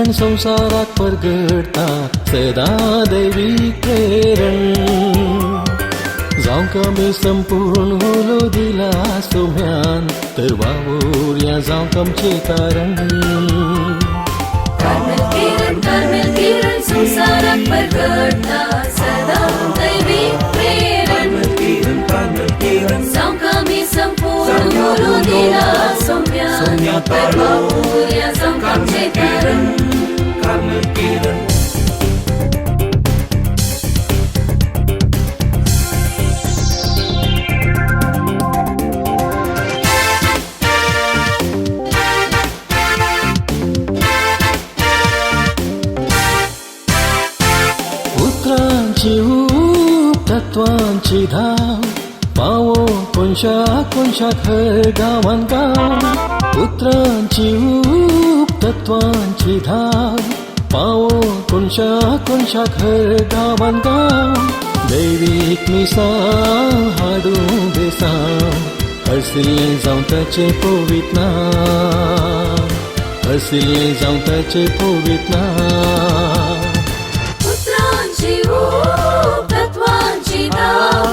किरण संसारात परगडता सदा दैवी प्रेरण जावं कमी संपूर्ण होलो दिला सोम्यान तर वावुरया जावं आमचें कारण कार्मेल किरण संसारात परगडता सदा दैवी प्रेरण जावं कमी संपूर्ण होलो दिला सोम्यान तर वावुरया जावं आमचें कारण कार्मेल किरण पुत्रांची ऊब तत्वांची धाव पावो कोणशा खर गांवान गांव पुत्रांची ऊब तत्वांची धाव पावो कोणशा खर गांवान गांव दैवीक मिसां हाडूं बेसांव हरसिल्लें जावं ताचें पवित्र नांव हरसिल्लें जावं ताचें पवित्र नांव तत्वांची धाव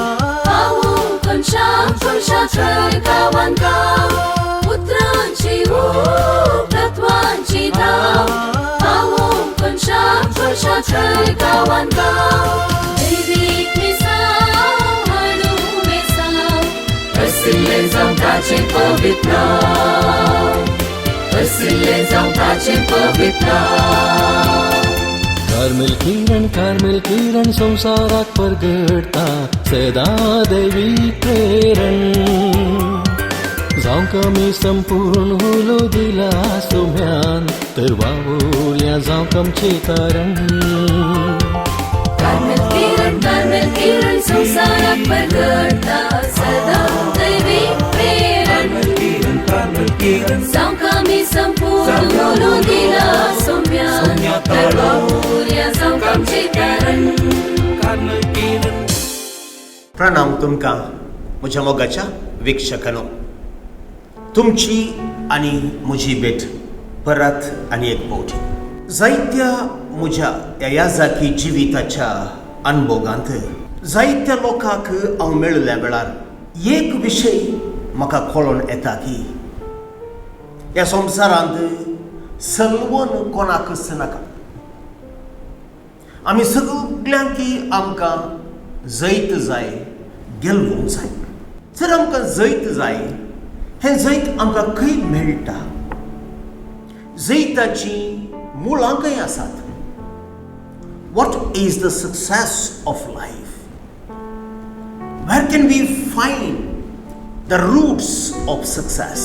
पावो कोणशा खर गांवान गांव पुत्रांची ऊब तत्वांची धाव पावो कोणशा खर गांवान गांव दैवीक मिसां हाडूं बेसांव हरसिल्लें जावं ताचें पवित्र नांव हरसिल्लें जावं ताचें पवित्र नांव कार्मेल किरण संसारात परगडता सदा दैवी प्रेरण जावं कमी संपूर्ण होलो दिला सोम्यान तर वावुरया जावं आमचें कारण कार्मेल किरण संसारात परगडता सदा दैवी प्रेरण जावं कमी संपूर्ण होलो दिला सोम्यान तर वावुरया जावं आमचें कारण कार्मेल किरण प्रणाम तुमकां म्हज्या मोगाच्या वीक्षकांनो तुमची आनी म्हजी भेट परत आनी एक फावटी जायत्या म्हज्या ह्या याजाकी जिविताच्या अनुभवांत जायत्या लोकांक हांव मेळिल्ल्या वेळार एक विशय म्हाका कळोन येता की ह्या संवसारांत सलवून कोणाकच नाका आमी सगळ्यांकी आमकां जैत जाय गेलवूंक जाय जर आमकां जैत जाय हें जैत आमकां खंय मेळटा जैताची मुळां खंय आसात what is the success of life where can we find the roots of success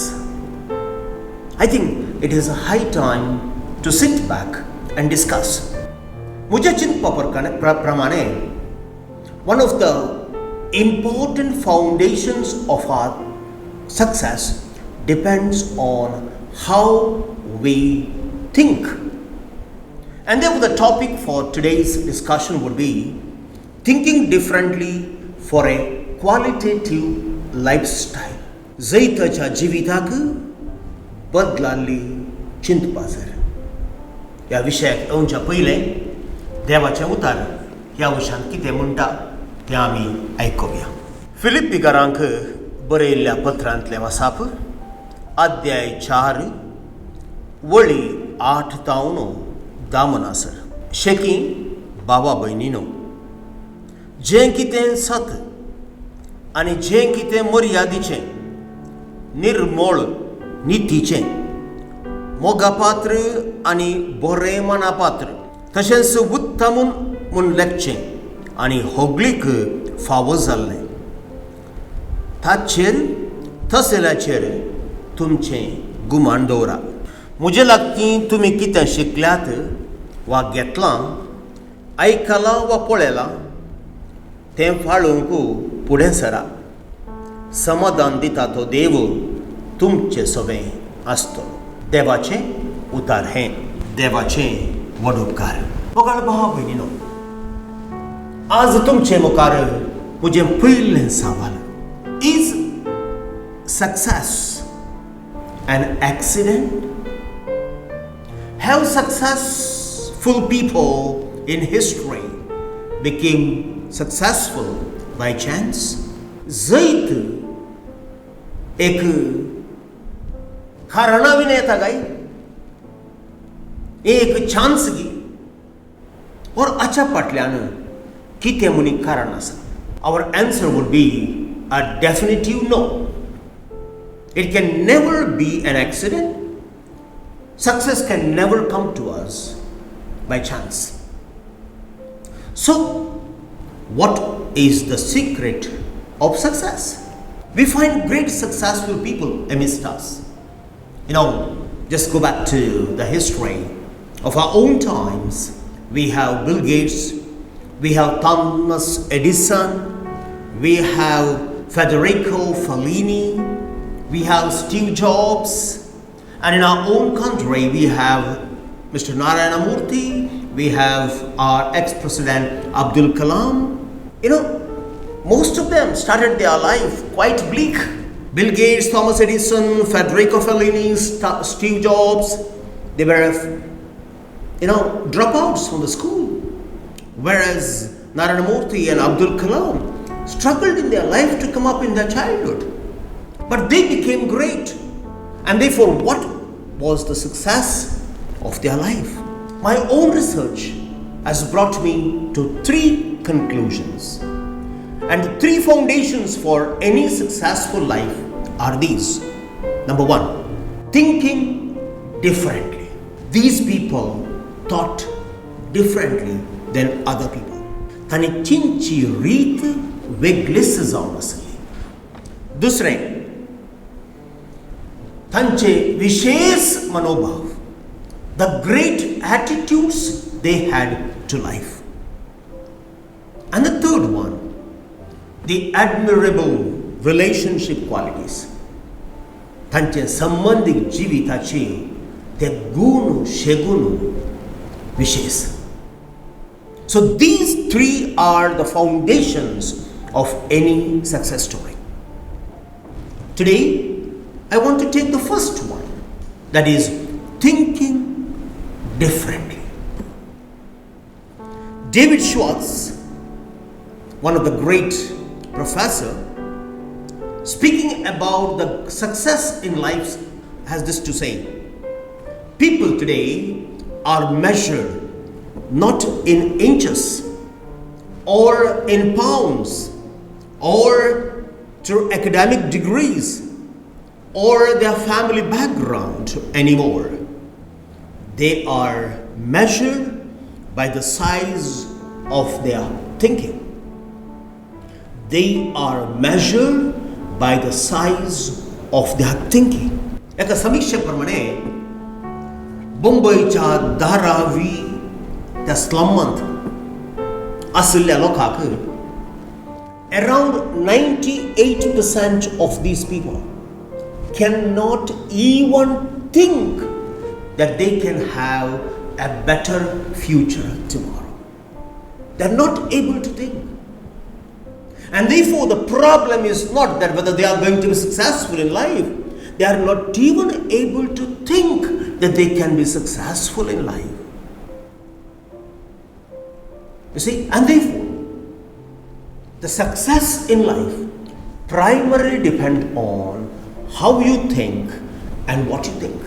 I think it is a high time to sit back and discuss. मुझे प्रमाणे one of the important foundations of our success depends on how we think. And therefore the topic for today's discussion would be thinking differently for a qualitative lifestyle. जैताच्या जिविताक बदलाल्ली चिंतपा जाय ह्या विशयाक येवच्या पयलें देवाचें उतार ह्या विशयान कितें म्हणटा तें आमी आयकुया. फिलिप्पिकारांक बरयल्ल्या पत्रांतलें वासाप अध्याय 4 वळी 8 तावन 10 मनासर. शेकी बाबा भयणीनो, जें कितें सत आनी जें कितें मर्यादेचें निर्मळ नितीचें मोगापात्र आनी बरें मनापात्र तशेंच उत्तम म्हूण लेखचें आनी होगलीक फावो जाल्लें ताचेर तसल्याचेर तुमचें गुमान दवरा. म्हजे लागतीं तुमी कितें शिकल्यात वा घेतलां आयकलां वा पळयलां तें फाळूंक फुडें सरा. समाधान दिता तो देव तुमचें सगळें आसतलो. देवाचें उतार हें देवाचें व्हड उपकार. मोगाळ भाव भयणीनो, आज तुमचे मुखार म्हजें पयलें सवाल. Is success an accident? Have successful people in history became successful by chance? Zait एक कारण विनेता गई एक चांस गी और अच्छा पटल्यानं किती मुनी कारण असा. Our answer would be a definitive no. It can never be an accident. Success can never come to us by chance. So, what is the secret of success? We find great successful people amidst us. Just go back to the history of our own times. We have Bill Gates, we have Thomas Edison, we have Federico Fellini, we have Steve Jobs, and in our own country we have Mr. Narayana Murthy, we have our ex-president Abdul Kalam. Most of them started their life quite bleak. Bill Gates, Thomas Edison, Federico Fellini, Steve Jobs, they were dropouts from the school. Whereas Narayana Murthy and Abdul Kalam struggled in their life to come up in their childhood. But they became great. And therefore, what was the success of their life? My own research has brought me to 3 conclusions. And the 3 foundations for any successful life are these. Number 1, thinking differently. These people thought differently than other people. त्यांची रीत वेगळीच जावन आसली. दुसरें, तांचे विशेष मनोभाव, the great attitudes they had to life. And the third one, the admirable relationship qualities. तांचे संबंधिक जिविताचे ते गुण शेगुण विशेष. So these 3 are the foundations of any success story. Today, I want to take the first one, that is thinking differently. David Schwartz, one of the great professor, speaking about the success in life, has this to say: people today are measured not in inches or in pounds or through academic degrees or their family background anymore. They are measured by the size of their thinking. They are measured by the size of their thinking. एका समीक्षेप्रमाणे मुंबईच्या धारावी त्या स्लमांत आशिल्ल्या लोकांक around 98% of these people cannot even think that they can have a better future tomorrow. They are not able to think. And therefore the problem is not that whether they are going to be successful in life. They are not even able to think that they can be successful in life. You see, and therefore, the success in life primarily depends on how you think and what you think.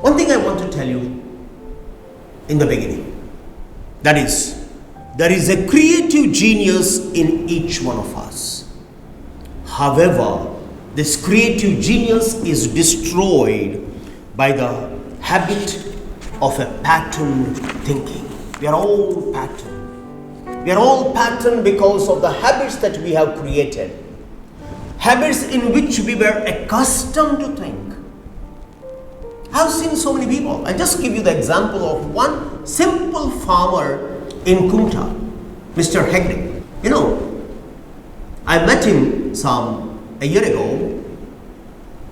One thing I want to tell you in the beginning, that is, there is a creative genius in each one of us. However, this creative genius is destroyed by the habit of a pattern thinking. We are all patterned. We are all patterned because of the habits that we have created. Habits in which we were accustomed to think. I've seen so many people. I'll just give you the example of one simple farmer in Kumta, Mr. Hegde. I met him a year ago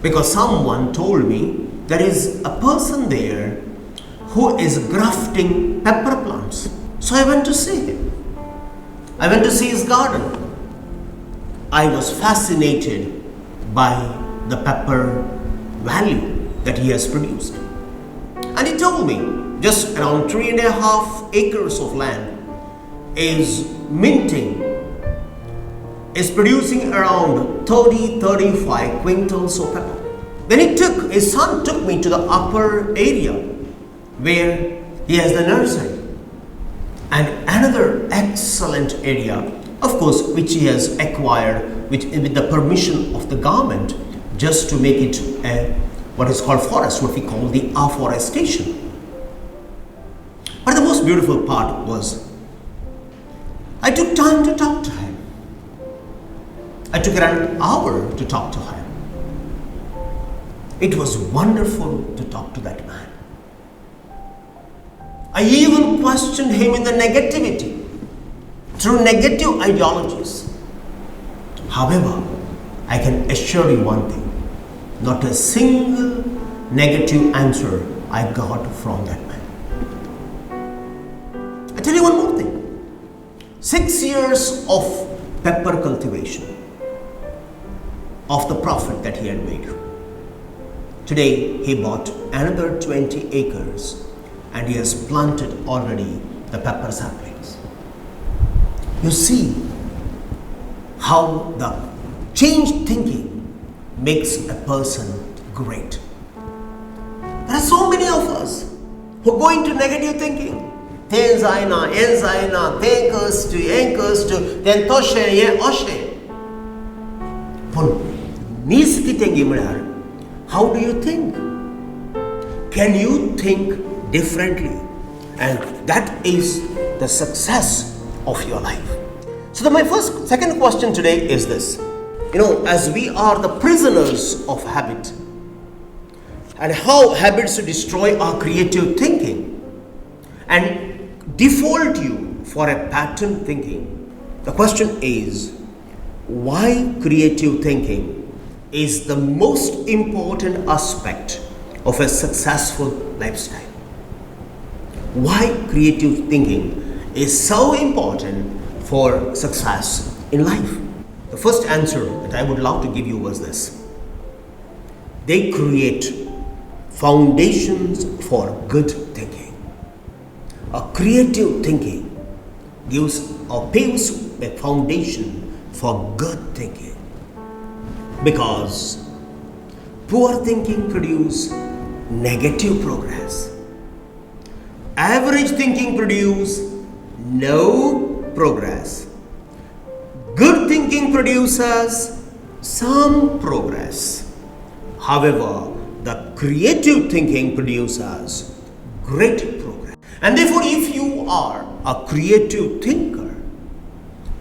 because someone told me there is a person there who is grafting pepper plants. So I went to see him. I went to see his garden. I was fascinated by the pepper value that he has produced. And he told me just around 3.5 acres of land is producing around 30-35 quintals of pepper. Then his son took me to the upper area where he has the nursery. And another excellent area, of course, which he has acquired with the permission of the government, just to make it what is called forest, what we call the afforestation. But the most beautiful part was, I took time to talk to him. I took around an hour to talk to him. It was wonderful to talk to that man. I even questioned him in the negativity, through negative ideologies. However, I can assure you one thing, not a single negative answer I got from that man. I tell you one more thing. 6 years of pepper cultivation of the profit that he had made. Today he bought another 20 acres and he has planted already the pepper saplings. You see how the changed thinking makes a person great. There are so many of us who go into negative thinking. Then zaina, en zaina, then cursed, then toshe, ye oshe. How do you think? Can you think differently? And that is the success of your life. So my second question today is this. As we are the prisoners of habit, and how habits destroy our creative thinking and default you for a pattern thinking, the question is, why creative thinking is the most important aspect of a successful lifestyle? Why creative thinking is so important for success in life? The first answer that I would love to give you was this. They create foundations for good thinking. A creative thinking gives or paves a foundation for good thinking. Because poor thinking produces negative progress. Average thinking produces no progress. Good thinking produces some progress. However, the creative thinking produces great progress. And therefore, if you are a creative thinker,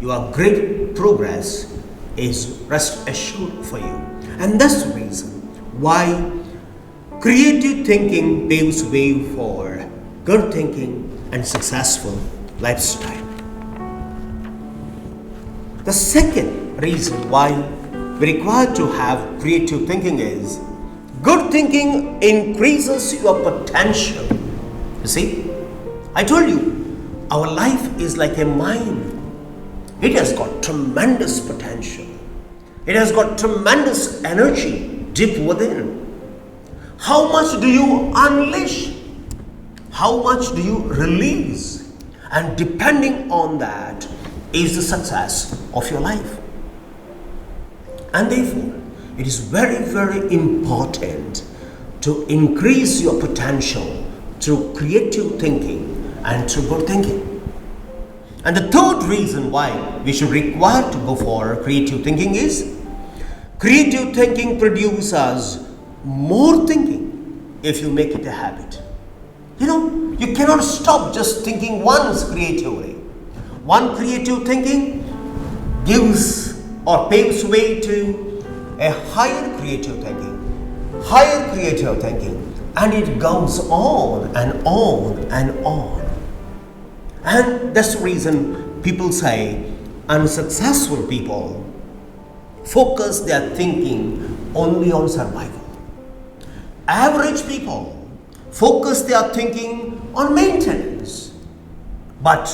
your great progress is rest assured for you. And that's the reason why creative thinking paves way for good thinking and successful lifestyle. The second reason why we require to have creative thinking is good thinking increases your potential. You see, I told you, our life is like a mine. It has got tremendous potential. It has got tremendous energy deep within. How much do you unleash? How much do you release? And depending on that is the success of your life. And therefore, it is very, very important to increase your potential through creative thinking and through good thinking. And the third reason why we should require to go for creative thinking is creative thinking produces more thinking if you make it a habit. You cannot stop just thinking once creatively. One creative thinking gives or paves way to a higher creative thinking, and it goes on and on and on. And that's the reason people say unsuccessful people focus their thinking only on survival. Average people focus their thinking on maintenance. But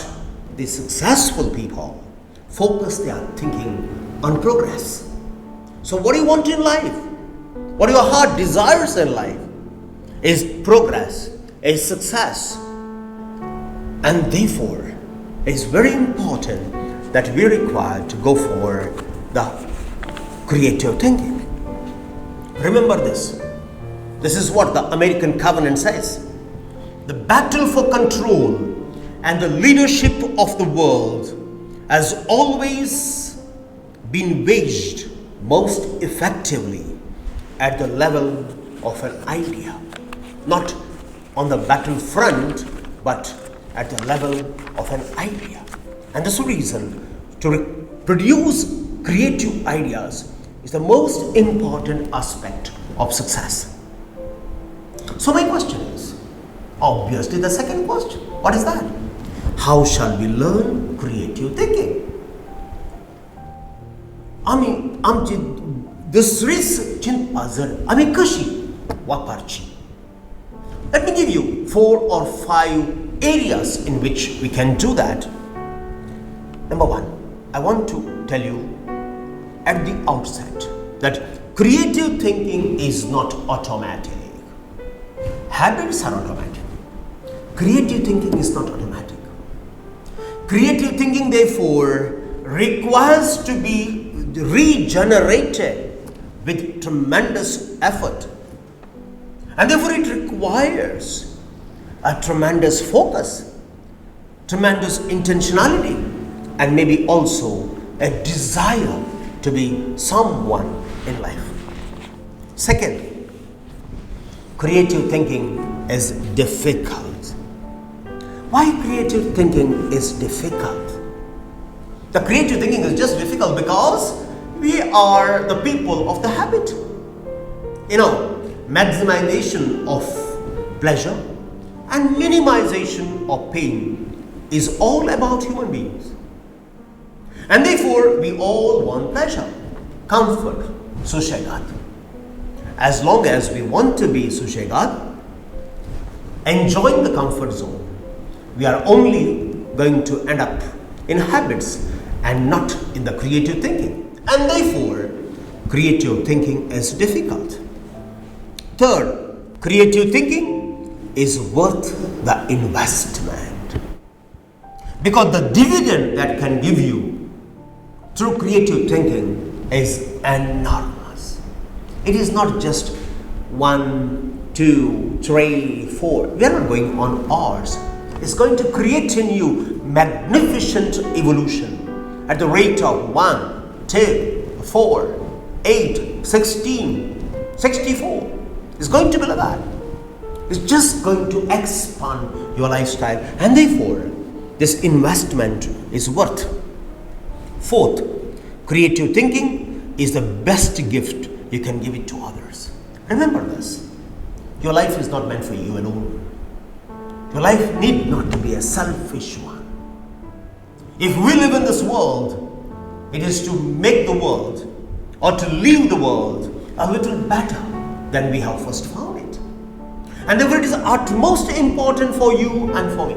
the successful people focus their thinking on progress. So what do you want in life? What your heart desires in life is progress, is success. And therefore, it is very important that we require to go for the creative thinking. Remember this. This is what the American Covenant says. The battle for control and the leadership of the world has always been waged most effectively at the level of an idea. Not on the battlefront, but at the level of an idea. And that's the reason to produce creative ideas is the most important aspect of success. So my question is, obviously the second question, what is that? How shall we learn creative thinking? Duसरीच चिंत पाजर आम्ही कशी वापरची? Let me give you 4 or 5 areas in which we can do that. Number 1, I want to tell you at the outset that creative thinking is not automatic. Habits are automatic. Creative thinking is not automatic. Creative thinking, therefore, requires to be regenerated with tremendous effort. And therefore, it requires a tremendous focus, tremendous intentionality, and maybe also a desire to be someone in life. Second, creative thinking is difficult. Why creative thinking is difficult? The creative thinking is just difficult because we are the people of the habit. Maximization of pleasure and minimization of pain is all about human beings. And therefore, we all want pleasure, comfort, sushegat. As long as we want to be sushegat, enjoying the comfort zone, we are only going to end up in habits and not in the creative thinking. And therefore, creative thinking is difficult. Third, creative thinking is worth the investment. Because the dividend that can give you through creative thinking is enormous. It is not just 1, 2, 3, 4. We are not going on hours. It's going to create in you magnificent evolution at the rate of 1, 2, 4, 8, 16, 64. It's going to be like that. It's just going to expand your lifestyle, and therefore this investment is worth. Fourth, creative thinking is the best gift you can give it to others. Remember this. Your life is not meant for you alone. Your life need not to be a selfish one. If we live in this world, it is to make the world or to leave the world a little better than we have first found it. And therefore it is utmost important for you and for me.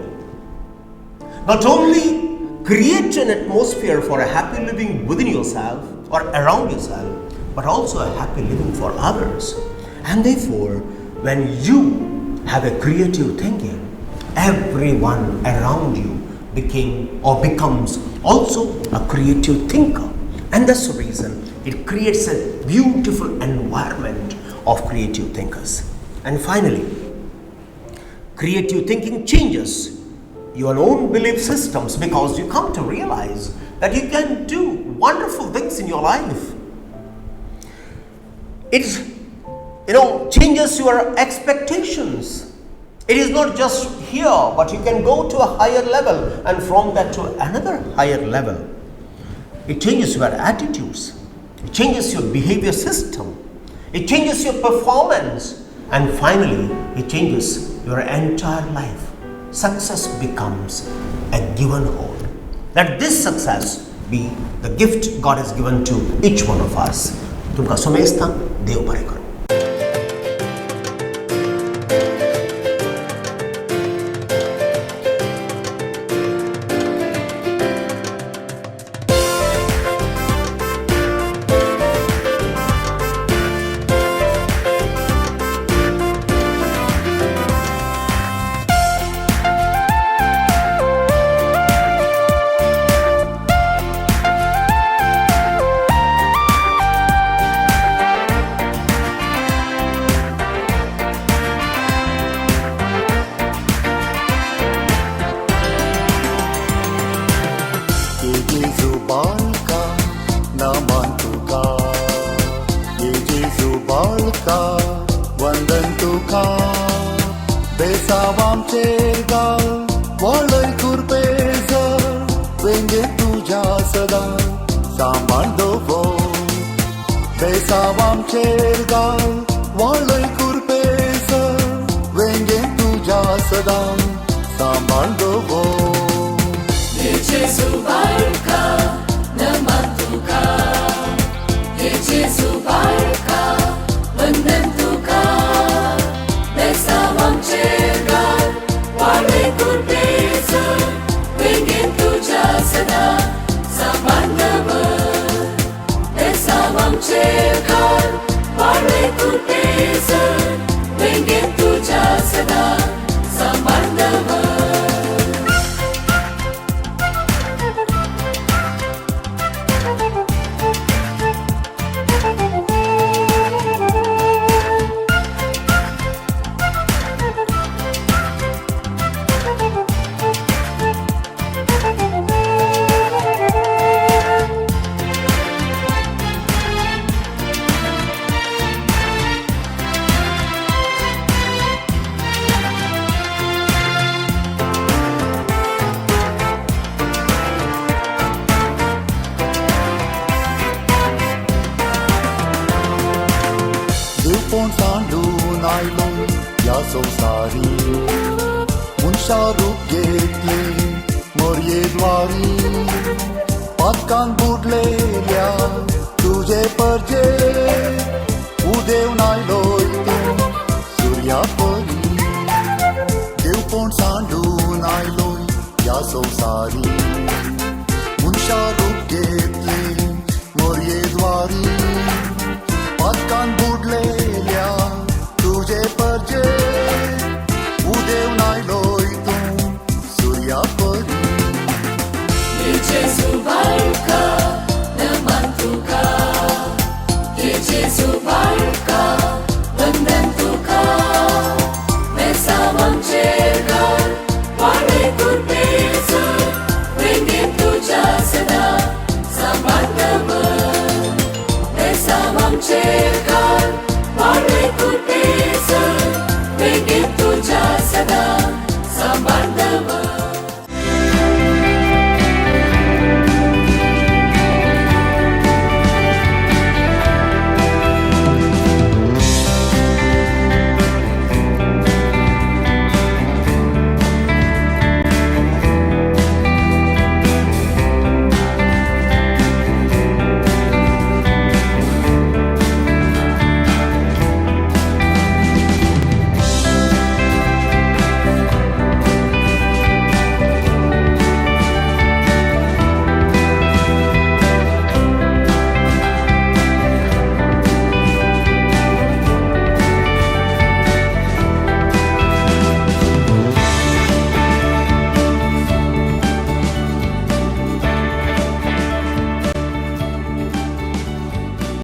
Not only create an atmosphere for a happy living within yourself or around yourself, but also a happy living for others. And therefore, when you have a creative thinking, everyone around you becomes also a creative thinker. And that's the reason it creates a beautiful environment of creative thinkers. And finally, creative thinking changes your own belief systems because you come to realize that you can do wonderful things in your life. It changes your expectations. It is not just here, but you can go to a higher level, and from that to another higher level. It changes your attitudes. It changes your behavior system. It changes your performance. And finally, it changes your entire life. Success becomes a given whole. Let this success be the gift God has given to each one of us. तुमका सोमेस्ता देव बरे करो. बेसावांचेर गाल वाळय कुरपेस वेंगेन तुझ्या सदा सांभाळ गो Jesu barka nama tuka Jesu barka vandan tuka Besawam chegal wale kurpesa Wengin tuja sada samandava Besawam chegal wale kurpesa Wengin tuja sada samandava देवपण सांडून आयलो या संवसारी मनशा रूप घेतली मर्येद्वारी पातकान बुडलेल्या तुझे परजे उदेवन आयलोय तूं सूर्या परी देवपण सांडून आयलोय या संवसारी